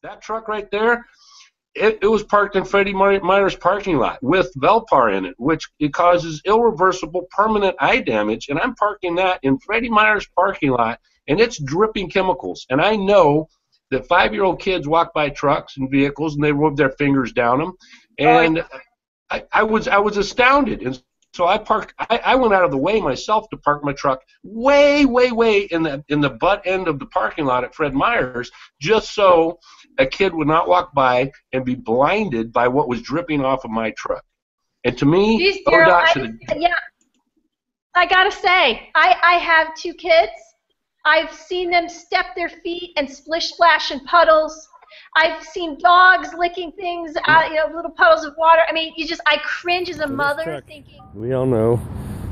That truck right there, it was parked in Freddie Meyer's parking lot with Velpar in it, which it causes irreversible permanent eye damage. And I'm parking that in Freddie Meyer's parking lot, and it's dripping chemicals. And I know that 5-year-old kids walk by trucks and vehicles, and they rub their fingers down them. And I was astounded. And so I went out of the way myself to park my truck way in the butt end of the parking lot at Fred Meyer's, just so a kid would not walk by and be blinded by what was dripping off of my truck. And to me, Darryl, I gotta say, I have 2 kids. I've seen them step their feet and splish splash in puddles. I've seen dogs licking things out, little puddles of water. I mean, I cringe as a mother thinking. We all know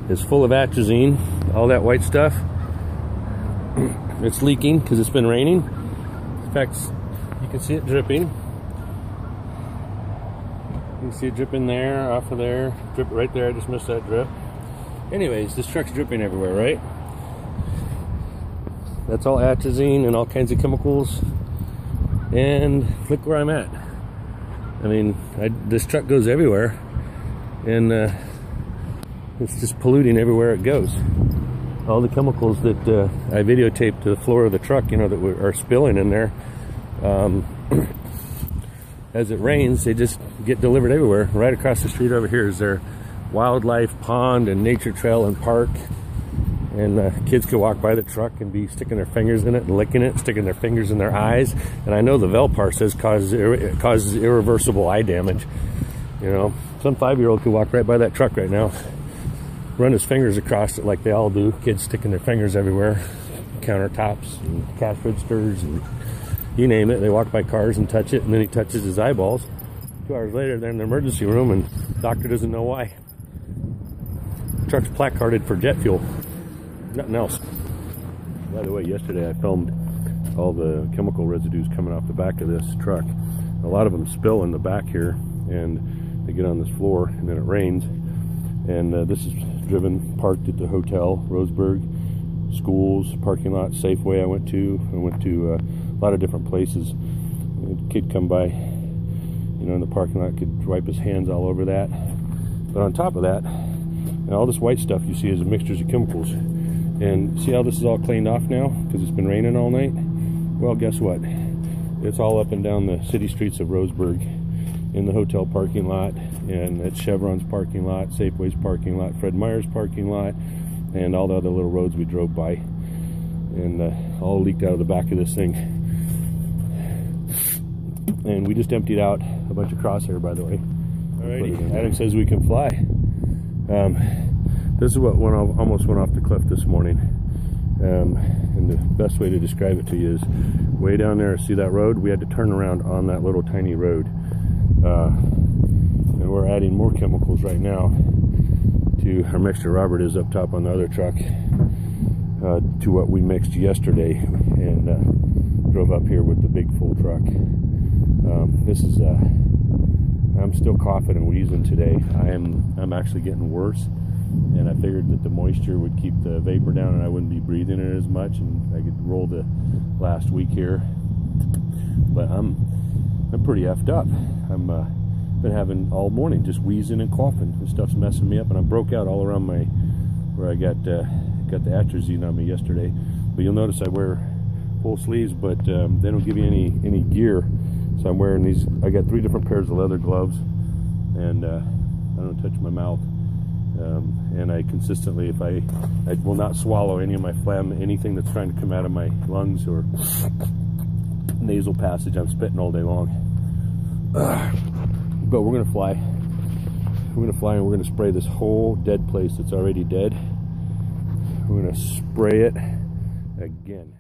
it's full of atrazine, all that white stuff. It's leaking because it's been raining. In fact, you can see it dripping. You can see it dripping there, off of there, drip right there. I just missed that drip. Anyways, this truck's dripping everywhere, right? That's all atrazine and all kinds of chemicals. And look where I'm at. I mean, this truck goes everywhere, and it's just polluting everywhere it goes. All the chemicals that I videotaped to the floor of the truck, that are spilling in there. As it rains, they just get delivered everywhere. Right across the street over here is their wildlife pond and nature trail and park. And kids could walk by the truck and be sticking their fingers in it and licking it, sticking their fingers in their eyes. And I know the Velpar says it causes irreversible eye damage. Some 5-year-old could walk right by that truck right now, run his fingers across it like they all do. Kids sticking their fingers everywhere, countertops and cash registers and you name it. They walk by cars and touch it, and then he touches his eyeballs. 2 hours later, they're in the emergency room, and the doctor doesn't know why. The truck's placarded for jet fuel. Nothing else. By the way, yesterday I filmed all the chemical residues coming off the back of this truck. A lot of them spill in the back here, and they get on this floor, and then it rains. And this is parked at the hotel, Roseburg, schools, parking lot, Safeway I went to a lot of different places. A kid come by, in the parking lot, could wipe his hands all over that. But on top of that, and all this white stuff you see is mixtures of chemicals. And see how this is all cleaned off now because it's been raining all night? Well, guess what? It's all up and down the city streets of Roseburg, in the hotel parking lot, and at Chevron's parking lot, Safeway's parking lot, Fred Meyer's parking lot, and all the other little roads we drove by. And all leaked out of the back of this thing. And we just emptied out a bunch of crosshair, by the way. Alrighty, Adam says we can fly. This is what almost went off the cliff this morning. And the best way to describe it to you is way down there, see that road? We had to turn around on that little tiny road. And we're adding more chemicals right now to our mixture. Robert is up top on the other truck, to what we mixed yesterday, and drove up here with the big full truck. I'm still coughing and wheezing today. I'm actually getting worse, and I figured that the moisture would keep the vapor down and I wouldn't be breathing it as much, and I could roll the last week here. But I'm pretty effed up. Been having all morning just wheezing and coughing. This stuff's messing me up, and I broke out all around where I got the atrazine on me yesterday. But you'll notice I wear full sleeves, but they don't give you any gear. So I'm wearing these. I got 3 different pairs of leather gloves, and I don't touch my mouth. And I consistently, I will not swallow any of my phlegm, anything that's trying to come out of my lungs or nasal passage. I'm spitting all day long. But we're gonna fly. We're gonna fly, and we're gonna spray this whole dead place that's already dead. We're gonna spray it again.